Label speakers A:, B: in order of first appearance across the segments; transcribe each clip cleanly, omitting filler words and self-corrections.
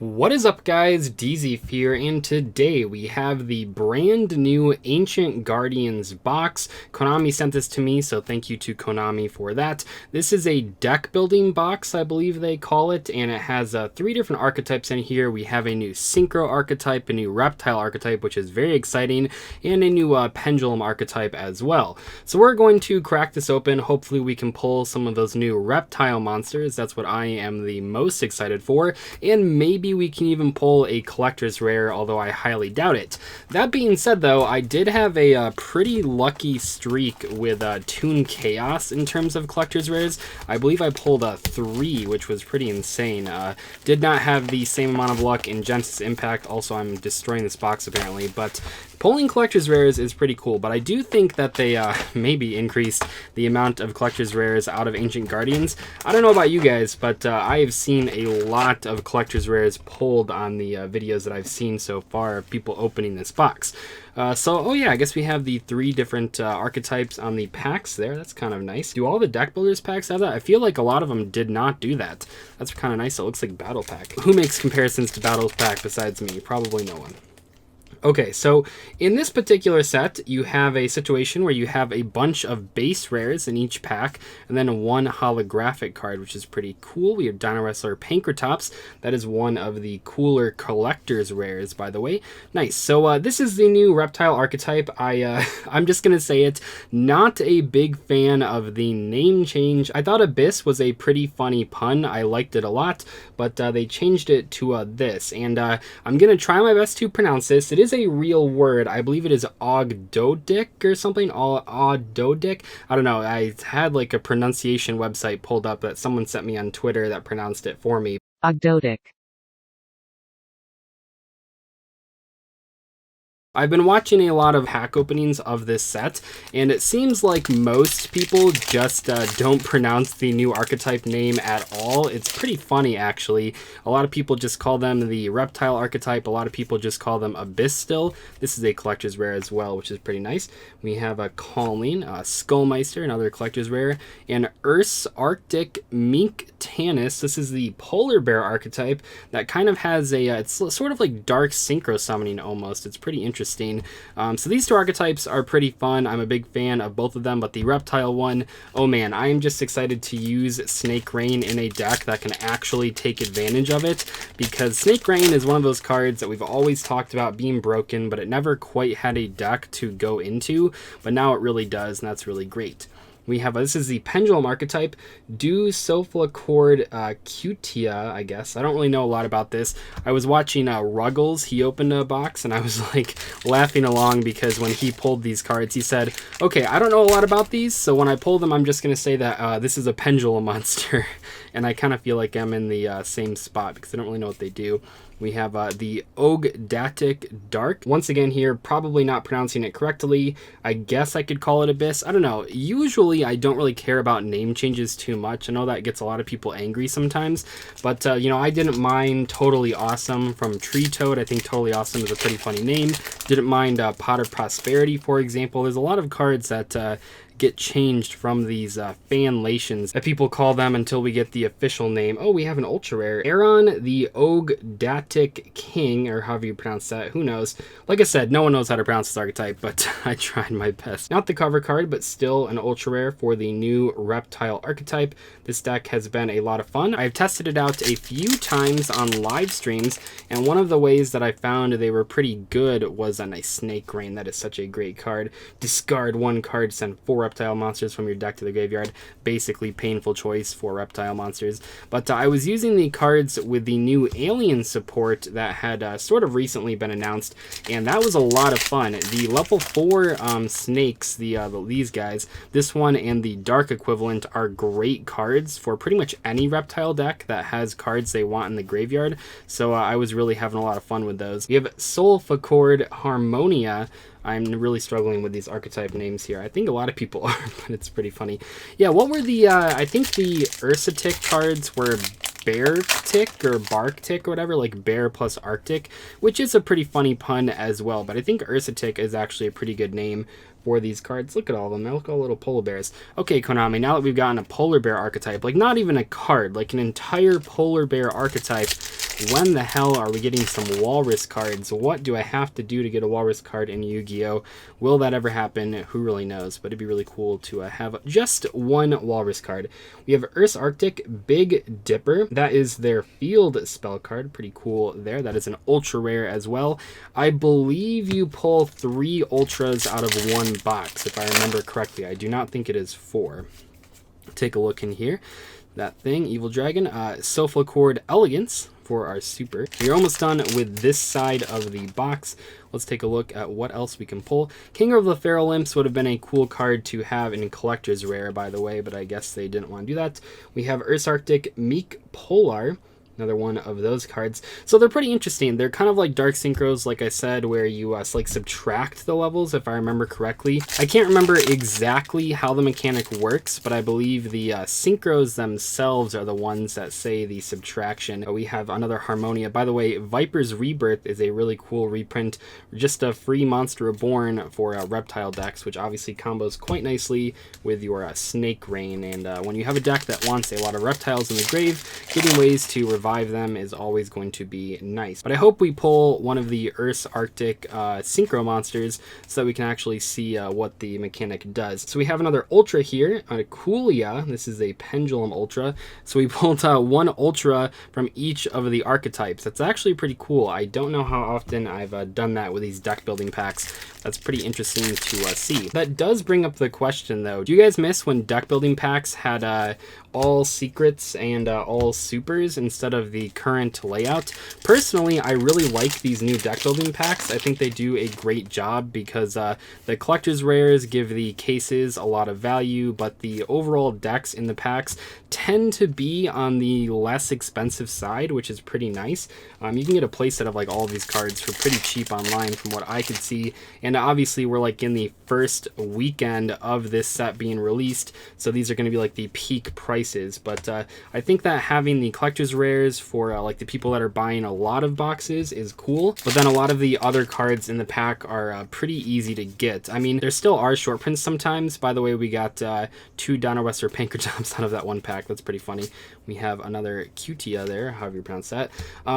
A: What is up, guys? Dzeeff here, and today we have the brand new Ancient Guardians box. Konami sent this to me, so thank you to Konami for that. This is a deck building box, I believe they call it, and it has 3 different archetypes in here. We have a new Synchro archetype, a new Reptile archetype, which is very exciting, and a new Pendulum archetype as well. So we're going to crack this open. Hopefully we can pull some of those new Reptile monsters. That's what I am the most excited for, and maybe we can even pull a collector's rare, although I highly doubt it. That being said, though, I did have a pretty lucky streak with Toon Chaos in terms of collector's rares. I believe I pulled 3, which was pretty insane. Did not have the same amount of luck in Genesis Impact. Also, I'm destroying this box apparently, but pulling collector's rares is pretty cool. But I do think that they maybe increased the amount of collector's rares out of Ancient Guardians. I don't know about you guys, but I have seen a lot of collector's rares pulled on the videos that I've seen so far of people opening this box. Oh yeah, I guess we have the 3 different archetypes on the packs there. That's kind of nice. Do all the deck builders packs have that? I feel like a lot of them did not do that. That's kind of nice. It looks like Battle Pack. Who makes comparisons to Battle Pack besides me? Probably no one. Okay, so in this particular set, you have a situation where you have a bunch of base rares in each pack, and then 1 holographic card, which is pretty cool. We have Dino Wrestler Pankratops. That is one of the cooler collector's rares, by the way. Nice. So this is the new Reptile archetype. I'm just going to say it, not a big fan of the name change. I thought Abyss was a pretty funny pun. I liked it a lot, but they changed it to this, and I'm going to try my best to pronounce this. It is a real word. I believe it is Ogdodic or something. Ogdodic. I don't know. I had like a pronunciation website pulled up that someone sent me on Twitter that pronounced it for me.
B: Ogdodic.
A: I've been watching a lot of hack openings of this set, and it seems like most people just don't pronounce the new archetype name at all. It's pretty funny, actually. A lot of people just call them the Reptile archetype. A lot of people just call them Abyss still. This is a collector's rare as well, which is pretty nice. We have a Calling, Skullmeister, another collector's rare, and Ursa Arctic Mink Tanis. This is the Polar Bear archetype that kind of has a, it's sort of like dark synchro summoning almost. It's pretty interesting. So these 2 archetypes are pretty fun. I'm a big fan of both of them, but the Reptile one, oh man, I am just excited to use Snake Rain in a deck that can actually take advantage of it, because Snake Rain is one of those cards that we've always talked about being broken, but it never quite had a deck to go into, but now it really does, and that's really great. We have, this is the Pendulum archetype, Cephalocord Cutia, I guess. I don't really know a lot about this. I was watching Ruggles. He opened a box, and I was like laughing along because when he pulled these cards, he said, okay, I don't know a lot about these, so when I pull them, I'm just going to say that this is a Pendulum monster. And I kind of feel like I'm in the same spot because I don't really know what they do. We have the Ogdatic Dark. Once again here, probably not pronouncing it correctly. I guess I could call it Abyss. I don't know. Usually I don't really care about name changes too much. I know that gets a lot of people angry sometimes. But, you know, I didn't mind Totally Awesome from Tree Toad. I think Totally Awesome is a pretty funny name. Didn't mind Pot of Prosperity, for example. There's a lot of cards that get changed from these fanlations that people call them until we get the official name. Oh, we have an ultra rare. Aaron the Ogdatic King, or however you pronounce that, who knows. Like I said, no one knows how to pronounce this archetype, but I tried my best. Not the cover card, but still an ultra rare for the new Reptile archetype. This deck has been a lot of fun. I've tested it out a few times on live streams, and one of the ways that I found they were pretty good was a nice Snake Rain. That is such a great card. Discard 1 card, send 4 Reptile monsters from your deck to the graveyard. Basically painful choice for Reptile monsters. But I was using the cards with the new Alien support that had sort of recently been announced, and that was a lot of fun. The level 4 snakes, these guys, this one and the dark equivalent are great cards for pretty much any Reptile deck that has cards they want in the graveyard. So I was really having a lot of fun with those. We have Cephalocord Harmonia. I'm really struggling with these archetype names here. I think a lot of people are, but it's pretty funny. Yeah, what were the, I think the Ursatic cards were Bear Tick or Bark Tick or whatever, like Bear plus Arctic, which is a pretty funny pun as well. But I think Ursatic is actually a pretty good name for these cards. Look at all of them. Now look at all little polar bears. Okay, Konami, now that we've gotten a polar bear archetype, like not even a card, like an entire polar bear archetype, when the hell are we getting some Walrus cards? What do I have to do to get a Walrus card in Yu-Gi-Oh? Will that ever happen? Who really knows? But it'd be really cool to have just one Walrus card. We have Earth's Arctic Big Dipper. That is their field spell card. Pretty cool there. That is an ultra rare as well. I believe you pull 3 ultras out of one box, if I remember correctly. I do not think it is 4. Take a look in here. That thing, Evil Dragon. Sulfur Elegance for our super. We're almost done with this side of the box. Let's take a look at what else we can pull. King of the Feral Imps would have been a cool card to have in Collector's Rare, by the way, but I guess they didn't want to do that. We have Earth's Arctic Meek Polar. Another one of those cards. So they're pretty interesting. They're kind of like Dark Synchros, like I said, where you like subtract the levels, if I remember correctly. I can't remember exactly how the mechanic works, but I believe the Synchros themselves are the ones that say the subtraction. We have another Harmonia. By the way, Viper's Rebirth is a really cool reprint. Just a free Monster Reborn for Reptile decks, which obviously combos quite nicely with your Snake Rain. And when you have a deck that wants a lot of reptiles in the grave, getting ways to revive them is always going to be nice. But I hope we pull one of the Earth's Arctic Synchro monsters so that we can actually see what the mechanic does. So we have another Ultra here, a Coolia. This is a Pendulum Ultra. So we pulled 1 Ultra from each of the archetypes. That's actually pretty cool. I don't know how often I've done that with these deck building packs. That's pretty interesting to see. That does bring up the question though. Do you guys miss when deck building packs had all secrets and all supers instead of the current layout? Personally, I really like these new deck building packs. I think they do a great job because the collector's rares give the cases a lot of value, but the overall decks in the packs tend to be on the less expensive side, which is pretty nice. You can get a playset of like all of these cards for pretty cheap online from what I could see, and obviously we're like in the first weekend of this set being released, so these are going to be like the peak prices. But I think that having the collector's rares for like the people that are buying a lot of boxes is cool, but then a lot of the other cards in the pack are pretty easy to get. I mean, there still are short prints sometimes. By the way, we got 2 Donna Wester Pankratops out of that one pack. That's pretty funny. We have another Cutia there, however you pronounce that.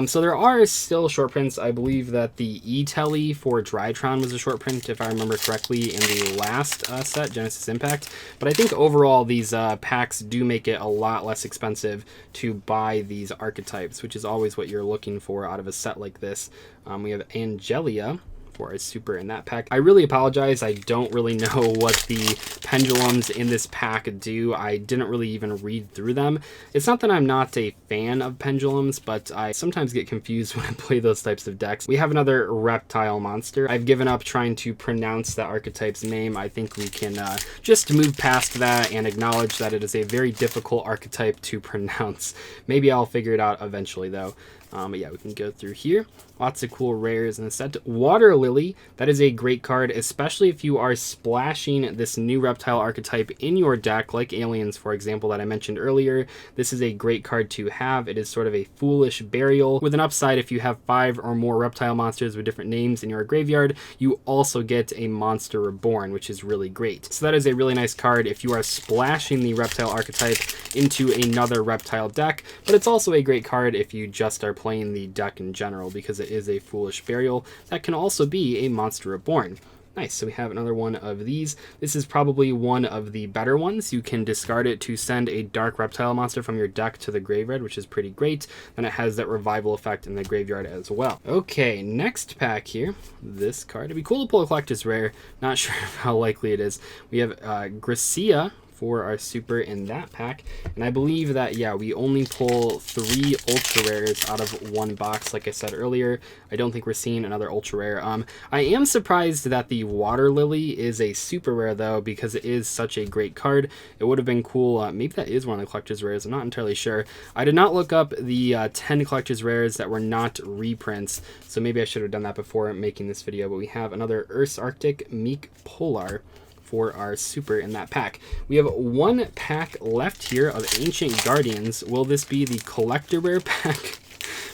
A: So there are still short prints. I believe that the E-Telly for Drytron was a short print, if I remember correctly, in the last set, Genesis Impact. But I think overall these packs do make it a lot less expensive to buy these archetypes, which is always what you're looking for out of a set like this. We have Angelia for a super in that pack. I really apologize. I don't really know what the pendulums in this pack do. I didn't really even read through them. It's not that I'm not a fan of pendulums, but I sometimes get confused when I play those types of decks. We have another reptile monster. I've given up trying to pronounce that archetype's name. I think we can just move past that and acknowledge that it is a very difficult archetype to pronounce. Maybe I'll figure it out eventually though. But yeah, we can go through here. Lots of cool rares in the set. Water Lily, that is a great card, especially if you are splashing this new reptile archetype in your deck, like Aliens, for example, that I mentioned earlier. This is a great card to have. It is sort of a foolish burial with an upside. If you have 5 or more reptile monsters with different names in your graveyard, you also get a Monster Reborn, which is really great. So that is a really nice card if you are splashing the reptile archetype into another reptile deck, but it's also a great card if you just are playing the deck in general, because it is a foolish burial that can also be a Monster Reborn. Nice, so we have another one of these. This is probably one of the better ones. You can discard it to send a dark reptile monster from your deck to the graveyard, which is pretty great. And it has that revival effect in the graveyard as well. Okay, next pack here. This card. It'd be cool to pull a collector's rare. Not sure how likely it is. We have Gracia for our super in that pack, and I believe that, yeah, we only pull 3 ultra rares out of one box, like I said earlier. I don't think we're seeing another ultra rare. I am surprised that the Water Lily is a super rare though, because it is such a great card. It would have been cool, maybe that is one of the collector's rares, I'm not entirely sure. I did not look up the 10 collector's rares that were not reprints, so maybe I should have done that before making this video. But we have another Earth's Arctic Meek Polar for our super in that pack. We have 1 pack left here of Ancient Guardians. Will this be the collector rare pack?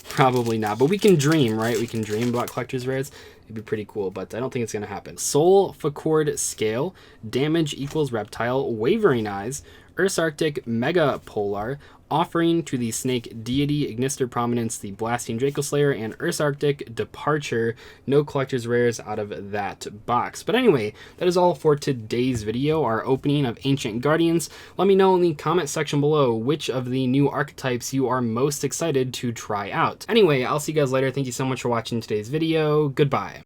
A: Probably not, but we can dream, right? We can dream about collector's rares. It'd be pretty cool, but I don't think it's going to happen. Soul Faccord Scale, damage equals reptile, Wavering Eyes, Ursa Arctic Mega Polar, Offering to the Snake Deity, Ignister Prominence, the Blasting Draco Slayer, and Ursa Arctic Departure. No collector's rares out of that box. But anyway, that is all for today's video, our opening of Ancient Guardians. Let me know in the comment section below which of the new archetypes you are most excited to try out. Anyway, I'll see you guys later. Thank you so much for watching today's video. Goodbye.